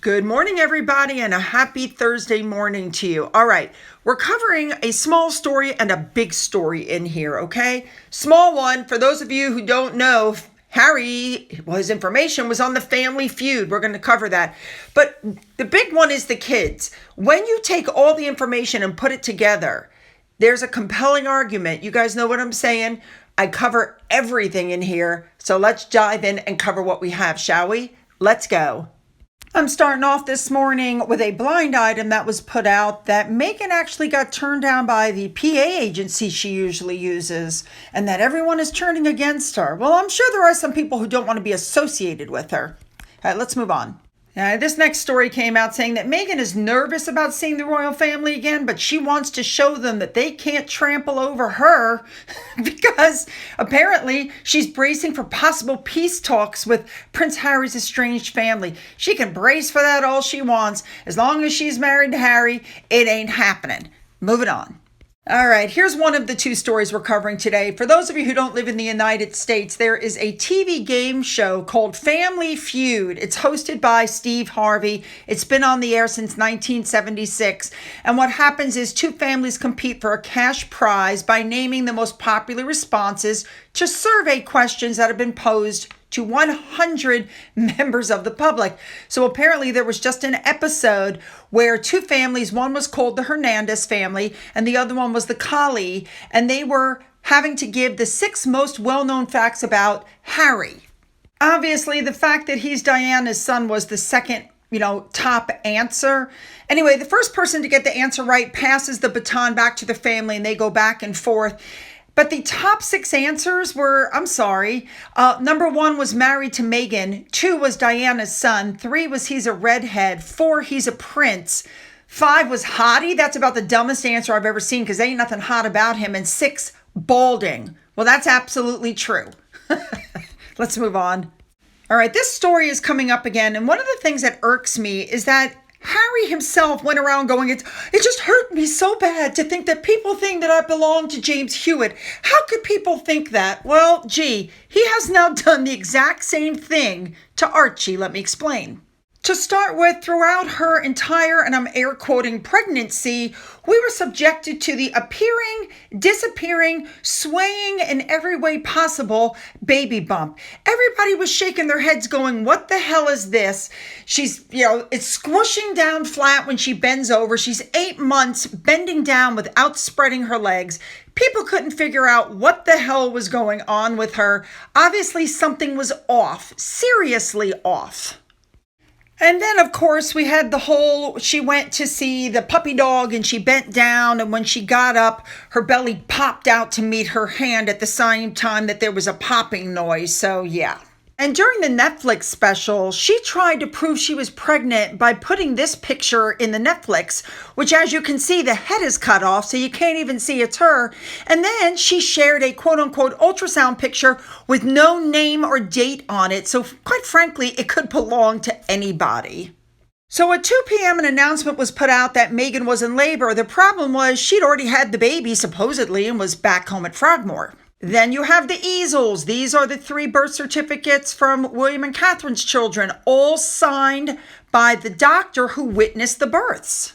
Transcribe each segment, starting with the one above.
Good morning, everybody, and a happy Thursday morning to you. All right, we're covering a small story and a big story in here, okay? Small one, for those of you who don't know, his information was on the Family Feud. We're going to cover that. But the big one is the kids. When you take all the information and put it together, there's a compelling argument. You guys know what I'm saying? I cover everything in here. So let's dive in and cover what we have, shall we? Let's go. I'm starting off this morning with a blind item that was put out that Meghan actually got turned down by the PA agency she usually uses, and that everyone is turning against her. Well, I'm sure there are some people who don't want to be associated with her. All right, let's move on. This next story came out saying that Meghan is nervous about seeing the royal family again, but she wants to show them that they can't trample over her because apparently she's bracing for possible peace talks with Prince Harry's estranged family. She can brace for that all she wants. As long as she's married to Harry, it ain't happening. Moving on. All right, here's one of the two stories we're covering today. For those of you who don't live in the United States, there is a TV game show called Family Feud. It's hosted by Steve Harvey. It's been on the air since 1976. And what happens is two families compete for a cash prize by naming the most popular responses to survey questions that have been posed to 100 members of the public. So apparently there was just an episode where two families, one was called the Hernandez family and the other one was the Colley, and they were having to give the 6 most well-known facts about Harry. Obviously, the fact that he's Diana's son was the second top answer. Anyway, the first person to get the answer right passes the baton back to the family and they go back and forth. But the top 6 answers were, number 1 was married to Meghan. 2 was Diana's son. 3 was he's a redhead. 4, he's a prince. 5 was hottie. That's about the dumbest answer I've ever seen because there ain't nothing hot about him. And 6, balding. Well, that's absolutely true. Let's move on. All right, this story is coming up again. And one of the things that irks me is that Harry himself went around going, it just hurt me so bad to think that people think that I belong to James Hewitt. How could people think that? Well, gee, he has now done the exact same thing to Archie. Let me explain. To start with, throughout her entire, and I'm air quoting, pregnancy, we were subjected to the appearing, disappearing, swaying in every way possible baby bump. Everybody was shaking their heads going, what the hell is this? She's, it's squishing down flat when she bends over. She's 8 months bending down without spreading her legs. People couldn't figure out what the hell was going on with her. Obviously, something was off, seriously off. And then, of course, we had she went to see the puppy dog and she bent down. And when she got up, her belly popped out to meet her hand at the same time that there was a popping noise. So, yeah. And during the Netflix special, she tried to prove she was pregnant by putting this picture in the Netflix, which, as you can see, the head is cut off, so you can't even see it's her. And then she shared a quote-unquote ultrasound picture with no name or date on it. So, quite frankly, it could belong to anybody. So at 2 p.m., an announcement was put out that Meghan was in labor. The problem was she'd already had the baby, supposedly, and was back home at Frogmore. Then you have the easels. These are the 3 birth certificates from William and Catherine's children, all signed by the doctor who witnessed the births.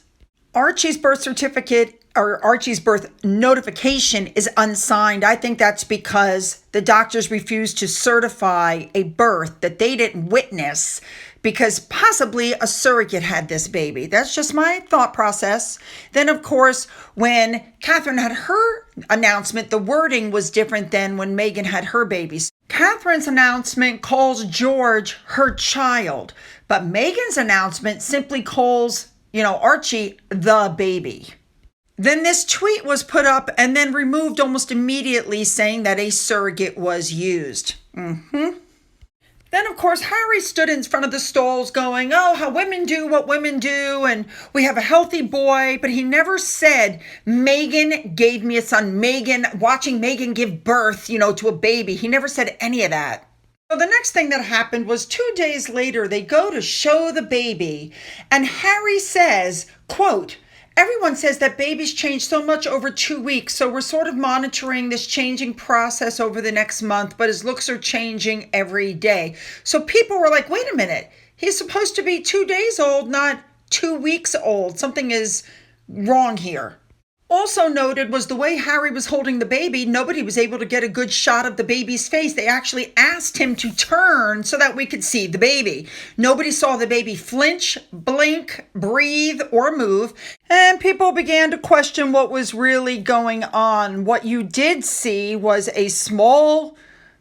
Archie's birth certificate, or Archie's birth notification, is unsigned. I think that's because the doctors refused to certify a birth that they didn't witness because possibly a surrogate had this baby. That's just my thought process. Then, of course, when Catherine had her announcement, the wording was different than when Meghan had her babies. Catherine's announcement calls George her child, but Meghan's announcement simply calls, Archie the baby. Then this tweet was put up and then removed almost immediately, saying that a surrogate was used. Then, of course, Harry stood in front of the stalls going, oh, how women do what women do, and we have a healthy boy. But he never said, Meghan gave me a son. Watching Meghan give birth, to a baby. He never said any of that. So the next thing that happened was 2 days later, they go to show the baby, and Harry says, quote, everyone says that babies change so much over 2 weeks, so we're sort of monitoring this changing process over the next month, but his looks are changing every day. So people were like, wait a minute, He's supposed to be 2 days old, not 2 weeks old. Something is wrong here. Also noted was the way Harry was holding the baby. Nobody was able to get a good shot of the baby's face. They actually asked him to turn so that we could see the baby. Nobody saw the baby flinch, blink, breathe, or move. And people began to question what was really going on. What you did see was a small,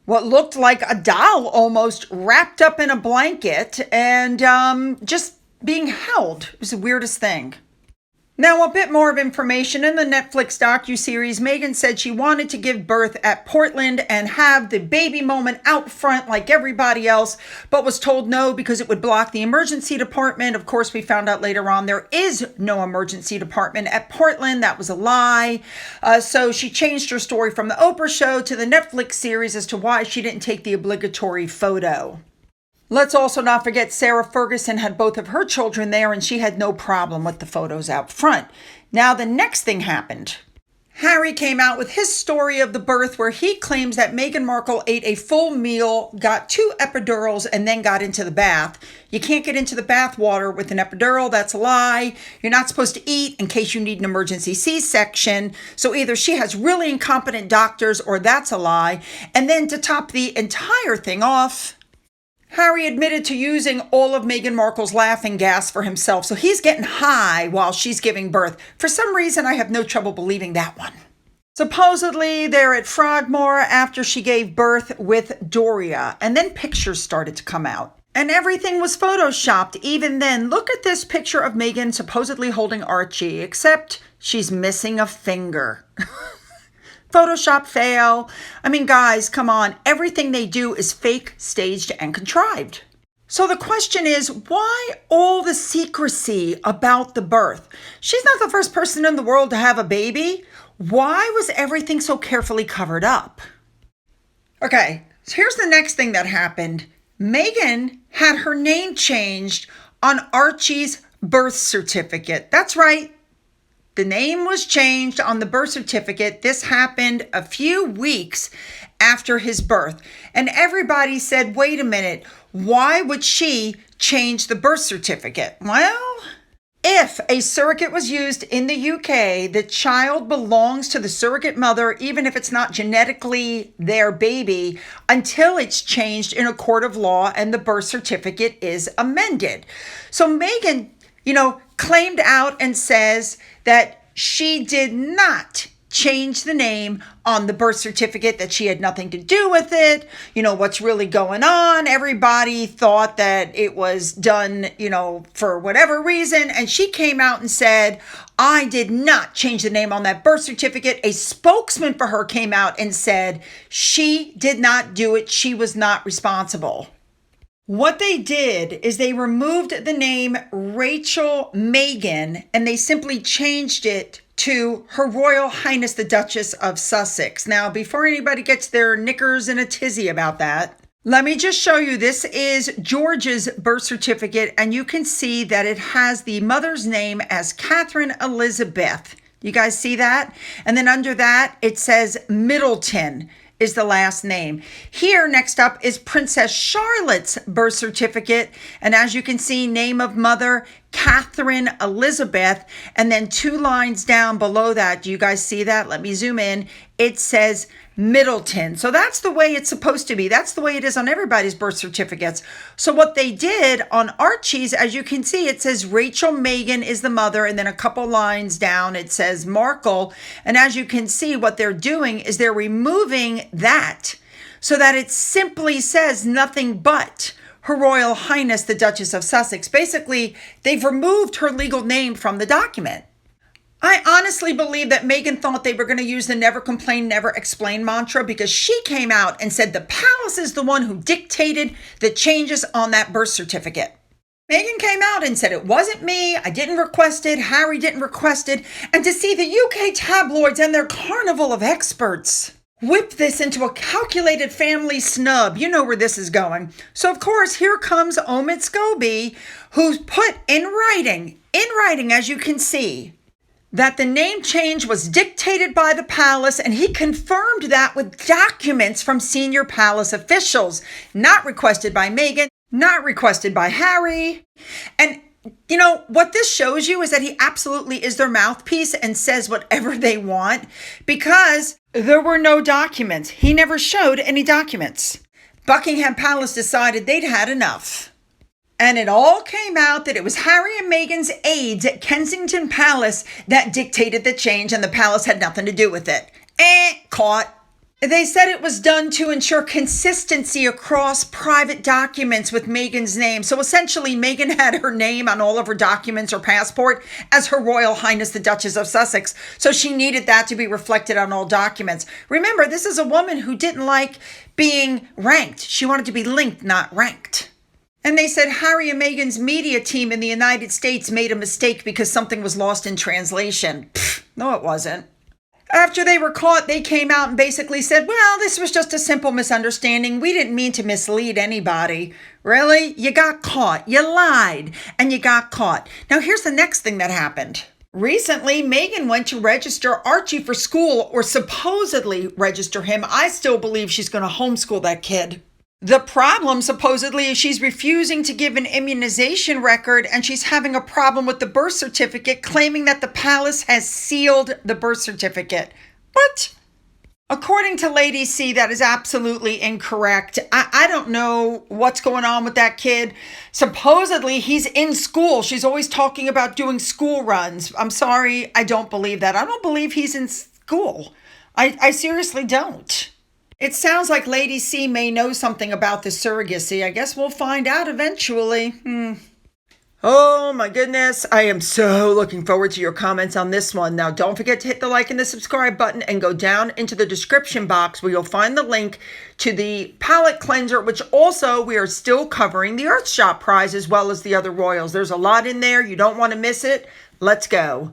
what looked like a doll almost, wrapped up in a blanket and just being held. It was the weirdest thing. Now, a bit more of information. In the Netflix docuseries, Meghan said she wanted to give birth at Portland and have the baby moment out front like everybody else, but was told no because it would block the emergency department. Of course, we found out later on there is no emergency department at Portland. That was a lie. So she changed her story from the Oprah show to the Netflix series as to why she didn't take the obligatory photo. Let's also not forget Sarah Ferguson had both of her children there and she had no problem with the photos out front. Now the next thing happened. Harry came out with his story of the birth where he claims that Meghan Markle ate a full meal, got 2 epidurals, and then got into the bath. You can't get into the bath water with an epidural. That's a lie. You're not supposed to eat in case you need an emergency C-section. So either she has really incompetent doctors or that's a lie. And then to top the entire thing off, Harry admitted to using all of Meghan Markle's laughing gas for himself, so he's getting high while she's giving birth. For some reason, I have no trouble believing that one. Supposedly, they're at Frogmore after she gave birth with Doria, and then pictures started to come out. And everything was photoshopped. Even then, look at this picture of Meghan supposedly holding Archie, except she's missing a finger. Photoshop fail. I mean, guys, come on. Everything they do is fake, staged, and contrived. So the question is, why all the secrecy about the birth? She's not the first person in the world to have a baby. Why was everything so carefully covered up? Okay, so here's the next thing that happened. Meghan had her name changed on Archie's birth certificate. That's right. The name was changed on the birth certificate. This happened a few weeks after his birth. And everybody said, wait a minute, why would she change the birth certificate? Well, if a surrogate was used in the UK, the child belongs to the surrogate mother, even if it's not genetically their baby, until it's changed in a court of law and the birth certificate is amended. So Meghan, claimed out and says that she did not change the name on the birth certificate, that she had nothing to do with it. What's really going on? Everybody thought that it was done, for whatever reason. And she came out and said, I did not change the name on that birth certificate. A spokesman for her came out and said she did not do it. She was not responsible. What they did is they removed the name Rachel Meghan and they simply changed it to Her Royal Highness the Duchess of Sussex. Now, before anybody gets their knickers in a tizzy about that, let me just show you. This is George's birth certificate, and you can see that it has the mother's name as Catherine Elizabeth. You guys see that? And then under that, it says Middleton is the last name. Here, next up is Princess Charlotte's birth certificate. And as you can see, name of mother, Catherine Elizabeth. And then 2 lines down below that, do you guys see that? Let me zoom in. It says Middleton. So that's the way it's supposed to be. That's the way it is on everybody's birth certificates. So what they did on Archie's, as you can see, it says Rachel Meghan is the mother, and then a couple lines down it says Markle. And as you can see, what they're doing is they're removing that so that it simply says nothing but Her Royal Highness the Duchess of Sussex. Basically, they've removed her legal name from the document. I honestly believe that Meghan thought they were going to use the never complain, never explain mantra, because she came out and said the palace is the one who dictated the changes on that birth certificate. Meghan came out and said it wasn't me, I didn't request it, Harry didn't request it, and to see the UK tabloids and their carnival of experts whip this into a calculated family snub, you know where this is going. So of course, here comes Omid Scobie, who's put in writing, as you can see, that the name change was dictated by the palace, and he confirmed that with documents from senior palace officials, not requested by Meghan. Not requested by Harry. And you know, what this shows you is that he absolutely is their mouthpiece and says whatever they want because there were no documents. He never showed any documents. Buckingham Palace decided they'd had enough. And it all came out that it was Harry and Meghan's aides at Kensington Palace that dictated the change and the palace had nothing to do with it. Caught. They said it was done to ensure consistency across private documents with Meghan's name. So essentially, Meghan had her name on all of her documents or passport as Her Royal Highness the Duchess of Sussex. So she needed that to be reflected on all documents. Remember, this is a woman who didn't like being ranked. She wanted to be linked, not ranked. And they said Harry and Meghan's media team in the United States made a mistake because something was lost in translation. No, it wasn't. After they were caught, they came out and basically said, well, this was just a simple misunderstanding. We didn't mean to mislead anybody. Really? You got caught. You lied and you got caught. Now, here's the next thing that happened. Recently, Meghan went to register Archie for school, or supposedly register him. I still believe she's going to homeschool that kid. The problem, supposedly, is she's refusing to give an immunization record and she's having a problem with the birth certificate, claiming that the palace has sealed the birth certificate. What? According to Lady C, that is absolutely incorrect. I don't know what's going on with that kid. Supposedly, he's in school. She's always talking about doing school runs. I'm sorry, I don't believe that. I don't believe he's in school. I seriously don't. It sounds like Lady C may know something about the surrogacy. I guess we'll find out eventually. Oh my goodness. I am so looking forward to your comments on this one. Now, don't forget to hit the like and the subscribe button and go down into the description box where you'll find the link to the palette cleanser, which also we are still covering the Earthshot prize as well as the other royals. There's a lot in there. You don't want to miss it. Let's go.